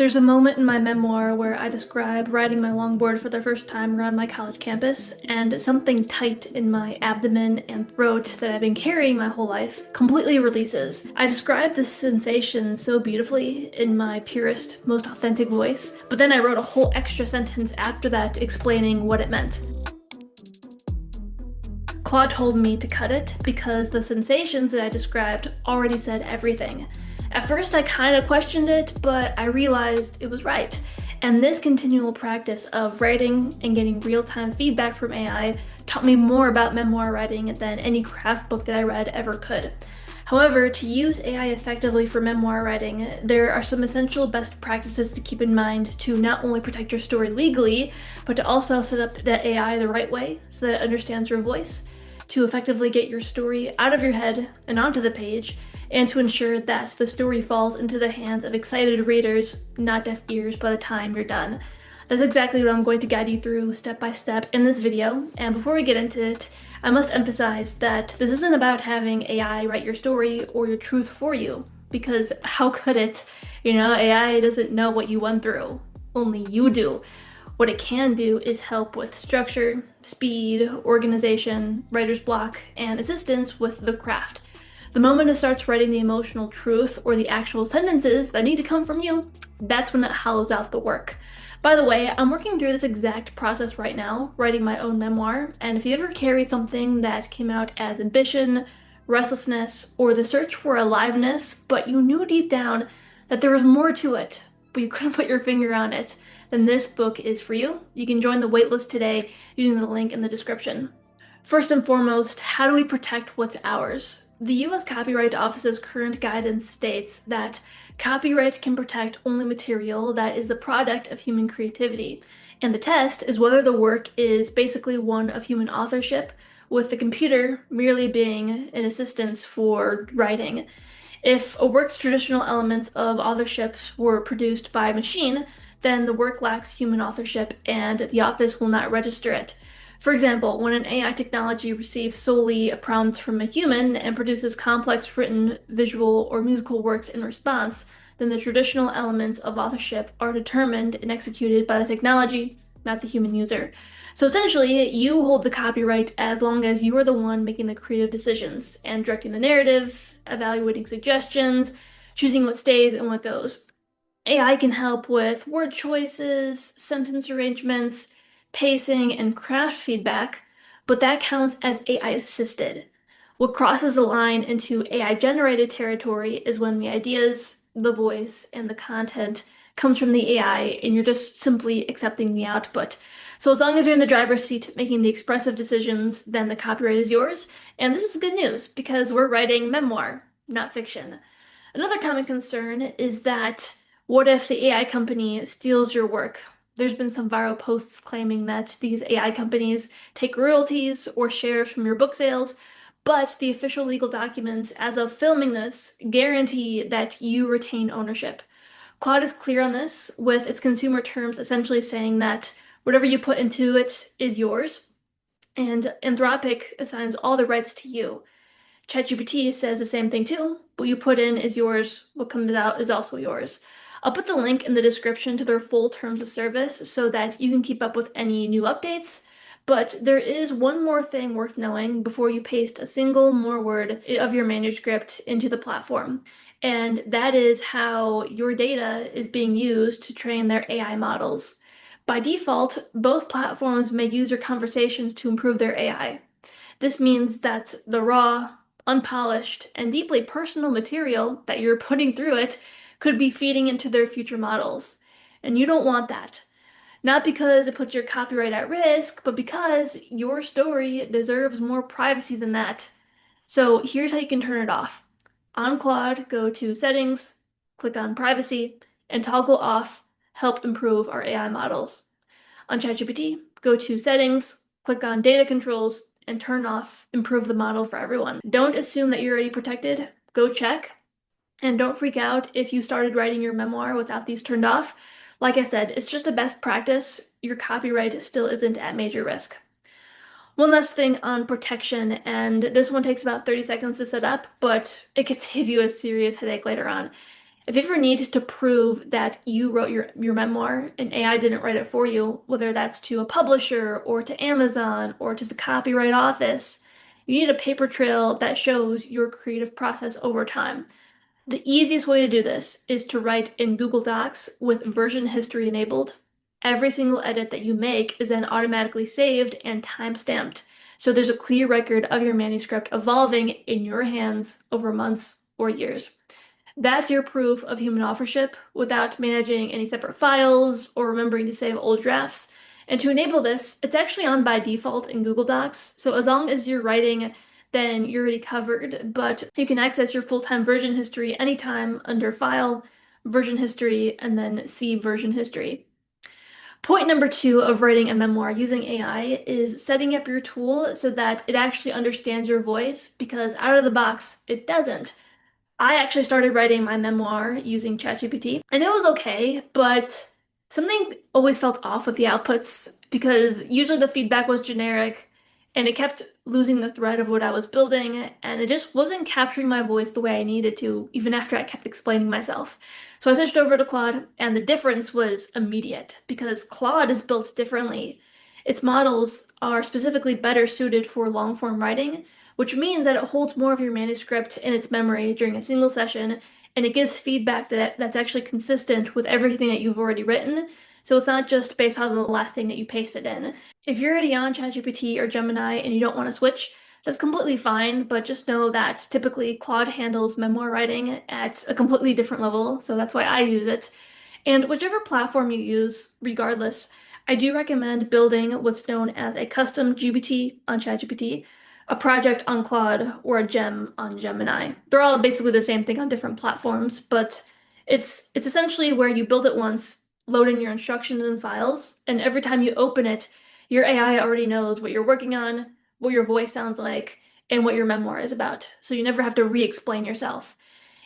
There's a moment in my memoir where I describe riding my longboard for the first time around my college campus, and something tight in my abdomen and throat that I've been carrying my whole life completely releases. I describe this sensation so beautifully in my purest, most authentic voice, but then I wrote a whole extra sentence after that explaining what it meant. Claude told me to cut it because the sensations that I described already said everything. At first, I kind of questioned it, but I realized it was right. And this continual practice of writing and getting real time feedback from AI taught me more about memoir writing than any craft book that I read ever could. However, to use AI effectively for memoir writing, there are some essential best practices to keep in mind to not only protect your story legally, but to also set up the AI the right way so that it understands your voice, to effectively get your story out of your head and onto the page, and to ensure that the story falls into the hands of excited readers, not deaf ears, by the time you're done. That's exactly what I'm going to guide you through step by step in this video, and before we get into it, I must emphasize that this isn't about having AI write your story or your truth for you, because how could it? AI doesn't know what you went through, only you do. What it can do is help with structure, speed, organization, writer's block, and assistance with the craft. The moment it starts writing the emotional truth or the actual sentences that need to come from you, that's when it hollows out the work. By the way, I'm working through this exact process right now, writing my own memoir, and if you ever carried something that came out as ambition, restlessness, or the search for aliveness, but you knew deep down that there was more to it, but you couldn't put your finger on it, then this book is for you. You can join the waitlist today using the link in the description. First and foremost, how do we protect what's ours? The US Copyright Office's current guidance states that copyright can protect only material that is the product of human creativity, and the test is whether the work is basically one of human authorship, with the computer merely being an assistance for writing. If a work's traditional elements of authorship were produced by a machine, then the work lacks human authorship and the office will not register it. For example, when an AI technology receives solely a prompt from a human and produces complex written, visual, or musical works in response, then the traditional elements of authorship are determined and executed by the technology, not the human user. So essentially, you hold the copyright as long as you are the one making the creative decisions and directing the narrative, evaluating suggestions, choosing what stays and what goes. AI can help with word choices, sentence arrangements, pacing, and craft feedback, but that counts as AI assisted. What crosses the line into AI generated territory is when the ideas, the voice, and the content comes from the AI and you're just simply accepting the output. So as long as you're in the driver's seat making the expressive decisions, then the copyright is yours. And this is good news because we're writing memoir, not fiction. Another common concern is that what if the AI company steals your work? There's been some viral posts claiming that these AI companies take royalties or shares from your book sales, but the official legal documents as of filming this guarantee that you retain ownership. Claude is clear on this, with its consumer terms essentially saying that whatever you put into it is yours, and Anthropic assigns all the rights to you. ChatGPT says the same thing too. What you put in is yours, what comes out is also yours. I'll put the link in the description to their full terms of service so that you can keep up with any new updates. But there is one more thing worth knowing before you paste a single more word of your manuscript into the platform. And that is how your data is being used to train their AI models. By default, both platforms may use your conversations to improve their AI. This means that the raw, unpolished, and deeply personal material that you're putting through it could be feeding into their future models. And you don't want that. Not because it puts your copyright at risk, but because your story deserves more privacy than that. So here's how you can turn it off. On Claude, go to Settings, click on Privacy, and toggle off Help Improve Our AI Models. On ChatGPT, go to Settings, click on Data Controls, and turn off Improve the Model for everyone. Don't assume that you're already protected. Go check. And don't freak out if you started writing your memoir without these turned off. Like I said, it's just a best practice. Your copyright still isn't at major risk. One last thing on protection, and this one takes about 30 seconds to set up, but it could save you a serious headache later on. If you ever need to prove that you wrote your memoir and AI didn't write it for you, whether that's to a publisher or to Amazon or to the copyright office, you need a paper trail that shows your creative process over time. The easiest way to do this is to write in Google Docs with version history enabled. Every single edit that you make is then automatically saved and time-stamped. So there's a clear record of your manuscript evolving in your hands over months or years. That's your proof of human authorship without managing any separate files or remembering to save old drafts. And to enable this, it's actually on by default in Google Docs. So as long as you're writing, then you're already covered, but you can access your full-time version history anytime under File, Version History, and then See Version History. Point number two of writing a memoir using AI is setting up your tool so that it actually understands your voice, because out of the box, it doesn't. I actually started writing my memoir using ChatGPT, and it was okay, but something always felt off with the outputs because usually the feedback was generic and it kept losing the thread of what I was building, and it just wasn't capturing my voice the way I needed to, even after I kept explaining myself. So I switched over to Claude, and the difference was immediate because Claude is built differently. Its models are specifically better suited for long form writing, which means that it holds more of your manuscript in its memory during a single session, and it gives feedback that's actually consistent with everything that you've already written. So it's not just based on the last thing that you pasted in. If you're already on ChatGPT or Gemini and you don't want to switch, that's completely fine, but just know that typically Claude handles memoir writing at a completely different level, so that's why I use it. And whichever platform you use, regardless, I do recommend building what's known as a custom GPT on ChatGPT, a project on Claude, or a gem on Gemini. They're all basically the same thing on different platforms, but it's essentially where you build it once, load in your instructions and files, and every time you open it, your AI already knows what you're working on, what your voice sounds like, and what your memoir is about. So you never have to re-explain yourself.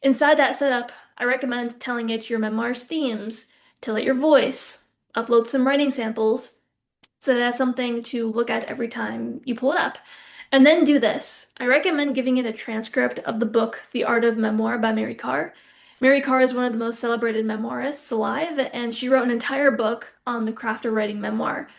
Inside that setup, I recommend telling it your memoir's themes, tell it your voice, upload some writing samples, so that's something to look at every time you pull it up. And then do this. I recommend giving it a transcript of the book The Art of Memoir by Mary Karr. Mary Karr is one of the most celebrated memoirists alive, and she wrote an entire book on the craft of writing memoir.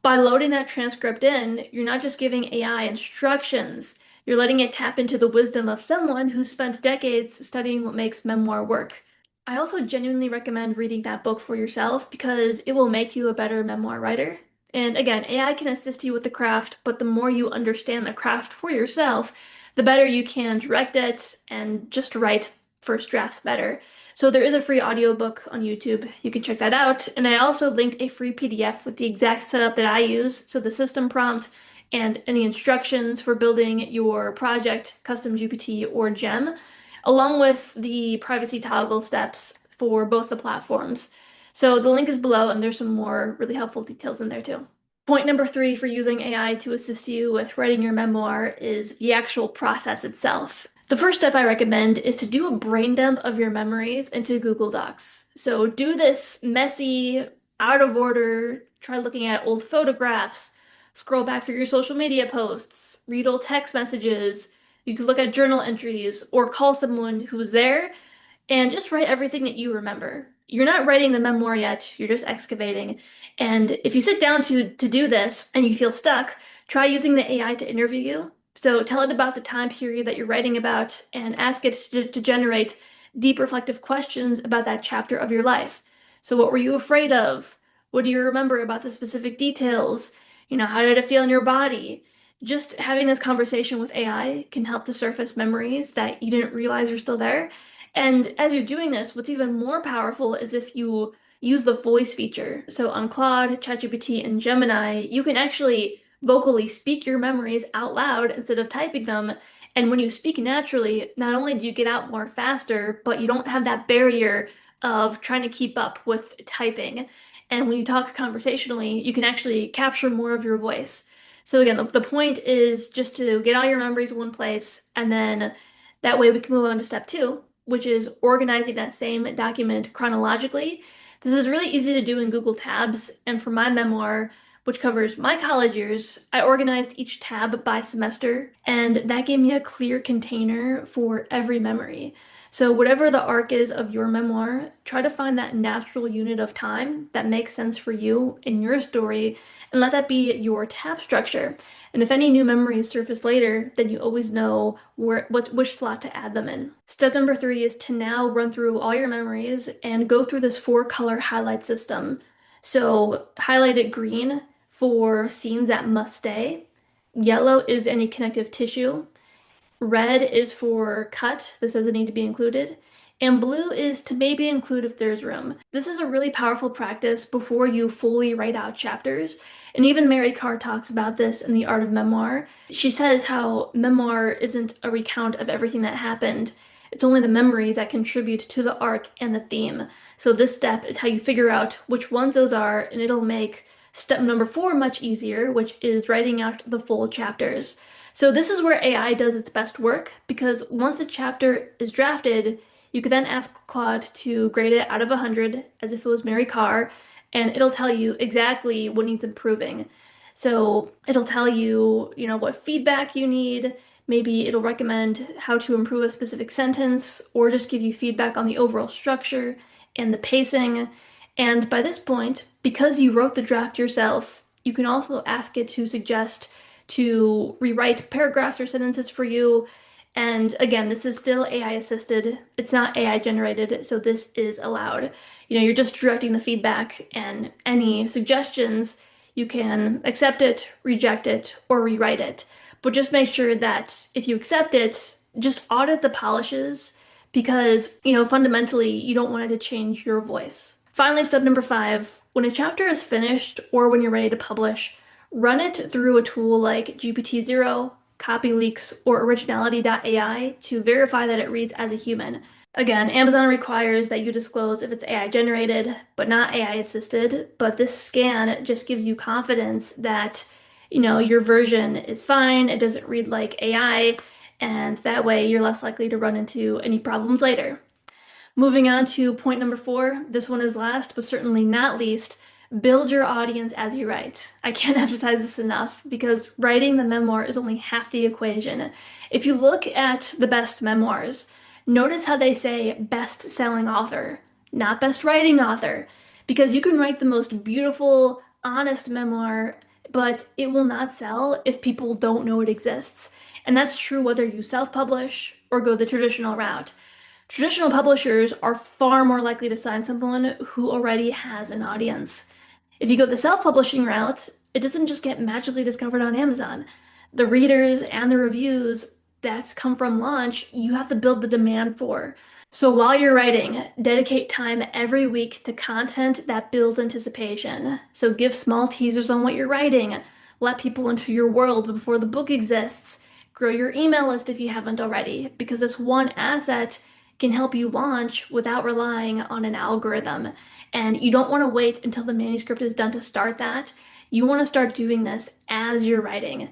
By loading that transcript in, you're not just giving AI instructions, you're letting it tap into the wisdom of someone who spent decades studying what makes memoir work. I also genuinely recommend reading that book for yourself because it will make you a better memoir writer. And again, AI can assist you with the craft, but the more you understand the craft for yourself, the better you can direct it and just write first drafts better. So there is a free audiobook on YouTube. You can check that out. And I also linked a free PDF with the exact setup that I use. So the system prompt and any instructions for building your project, custom GPT or gem, along with the privacy toggle steps for both the platforms. So the link is below and there's some more really helpful details in there too. Point number three for using AI to assist you with writing your memoir is the actual process itself. The first step I recommend is to do a brain dump of your memories into Google Docs. So do this messy, out of order, try looking at old photographs, scroll back through your social media posts, read old text messages. You could look at journal entries or call someone who's there and just write everything that you remember. You're not writing the memoir yet, you're just excavating. And if you sit down to do this and you feel stuck, try using the AI to interview you. So tell it about the time period that you're writing about and ask it to generate deep reflective questions about that chapter of your life. So what were you afraid of? What do you remember about the specific details? How did it feel in your body? Just having this conversation with AI can help to surface memories that you didn't realize are still there. And as you're doing this, what's even more powerful is if you use the voice feature. So on Claude, ChatGPT, and Gemini, you can actually vocally speak your memories out loud instead of typing them. And when you speak naturally, not only do you get out more faster, but you don't have that barrier of trying to keep up with typing. And when you talk conversationally, you can actually capture more of your voice. So again, the point is just to get all your memories in one place, and then that way we can move on to step two, which is organizing that same document chronologically. This is really easy to do in Google Tabs, and for my memoir, which covers my college years, I organized each tab by semester, and that gave me a clear container for every memory. So, whatever the arc is of your memoir, try to find that natural unit of time that makes sense for you in your story and let that be your tab structure. And if any new memories surface later, then you always know which slot to add them in. Step number three is to now run through all your memories and go through this four color highlight system. So, highlight it green for scenes that must stay, yellow is any connective tissue. Red is for cut, this doesn't need to be included. And blue is to maybe include if there's room. This is a really powerful practice before you fully write out chapters. And even Mary Karr talks about this in The Art of Memoir. She says how memoir isn't a recount of everything that happened. It's only the memories that contribute to the arc and the theme. So this step is how you figure out which ones those are, and it'll make step number four much easier, which is writing out the full chapters. So this is where AI does its best work because once a chapter is drafted, you can then ask Claude to grade it out of 100 as if it was Mary Karr, and it'll tell you exactly what needs improving. So it'll tell you, what feedback you need. Maybe it'll recommend how to improve a specific sentence or just give you feedback on the overall structure and the pacing. And by this point, because you wrote the draft yourself, you can also ask it to suggest to rewrite paragraphs or sentences for you. And again, this is still AI assisted. It's not AI generated, so this is allowed. You're just directing the feedback and any suggestions, you can accept it, reject it, or rewrite it. But just make sure that if you accept it, just audit the polishes because, fundamentally, you don't want it to change your voice. Finally, step number five, when a chapter is finished or when you're ready to publish, run it through a tool like GPT-0, CopyLeaks, or Originality.ai to verify that it reads as a human. Again, Amazon requires that you disclose if it's AI generated, but not AI assisted. But this scan just gives you confidence that, your version is fine, it doesn't read like AI, and that way you're less likely to run into any problems later. Moving on to point number four, this one is last, but certainly not least. Build your audience as you write. I can't emphasize this enough because writing the memoir is only half the equation. If you look at the best memoirs, notice how they say best-selling author, not best writing author, because you can write the most beautiful, honest memoir, but it will not sell if people don't know it exists. And that's true whether you self-publish or go the traditional route. Traditional publishers are far more likely to sign someone who already has an audience. If you go the self-publishing route, it doesn't just get magically discovered on Amazon. The readers and the reviews that come from launch, you have to build the demand for. So while you're writing, dedicate time every week to content that builds anticipation. So give small teasers on what you're writing. Let people into your world before the book exists. Grow your email list if you haven't already, because this one asset can help you launch without relying on an algorithm. And you don't want to wait until the manuscript is done to start that. You want to start doing this as you're writing.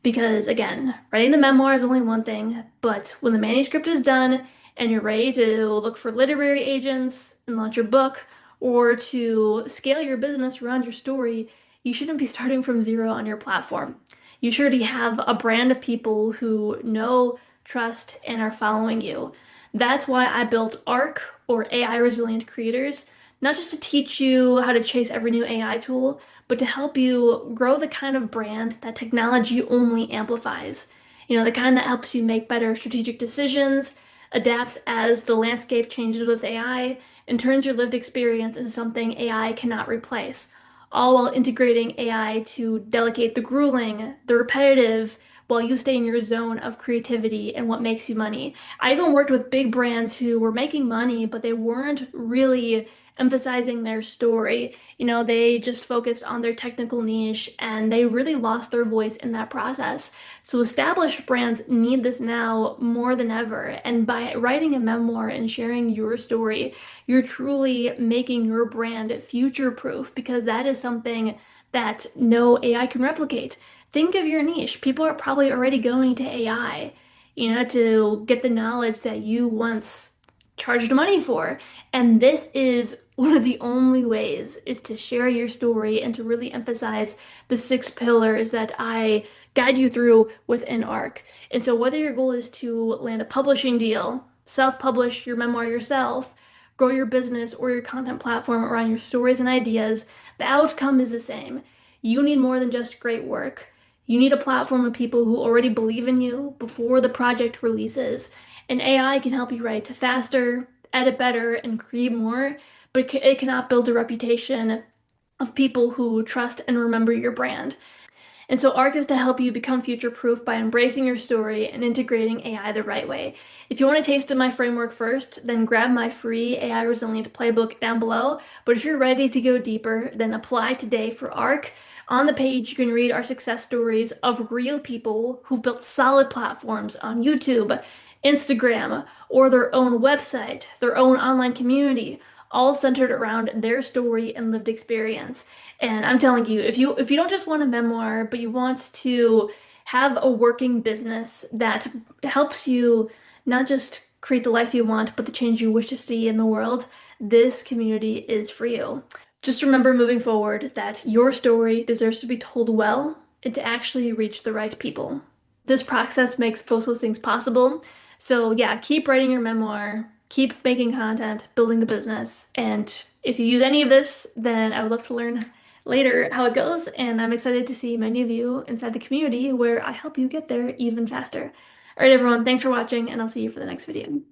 Because again, writing the memoir is only one thing, but when the manuscript is done and you're ready to look for literary agents and launch your book or to scale your business around your story, you shouldn't be starting from zero on your platform. You should already have a brand of people who know, trust, and are following you. That's why I built ARC, or AI Resilient Creators, not just to teach you how to chase every new AI tool, but to help you grow the kind of brand that technology only amplifies. The kind that helps you make better strategic decisions, adapts as the landscape changes with AI, and turns your lived experience into something AI cannot replace, all while integrating AI to delegate the grueling, the repetitive, while you stay in your zone of creativity and what makes you money. I even worked with big brands who were making money, but they weren't really emphasizing their story. They just focused on their technical niche and they really lost their voice in that process. So established brands need this now more than ever. And by writing a memoir and sharing your story, you're truly making your brand future proof because that is something that no AI can replicate. Think of your niche. People are probably already going to AI, to get the knowledge that you once charged money for. And this is one of the only ways is to share your story and to really emphasize the six pillars that I guide you through within ARC. And so whether your goal is to land a publishing deal, self-publish your memoir yourself, grow your business or your content platform around your stories and ideas, the outcome is the same. You need more than just great work. You need a platform of people who already believe in you before the project releases. And AI can help you write faster, edit better, and create more, but it cannot build a reputation of people who trust and remember your brand. And so ARC is to help you become future-proof by embracing your story and integrating AI the right way. If you want a taste of my framework first, then grab my free AI Resilient playbook down below. But if you're ready to go deeper, then apply today for ARC. On the page, you can read our success stories of real people who've built solid platforms on YouTube, Instagram, or their own website, their own online community, all centered around their story and lived experience. And I'm telling you, if you don't just want a memoir, but you want to have a working business that helps you not just create the life you want, but the change you wish to see in the world, this community is for you. Just remember moving forward that your story deserves to be told well and to actually reach the right people. This process makes both those things possible. So yeah, keep writing your memoir, keep making content, building the business, and if you use any of this, then I would love to learn later how it goes, and I'm excited to see many of you inside the community where I help you get there even faster. All right, everyone, thanks for watching, and I'll see you for the next video.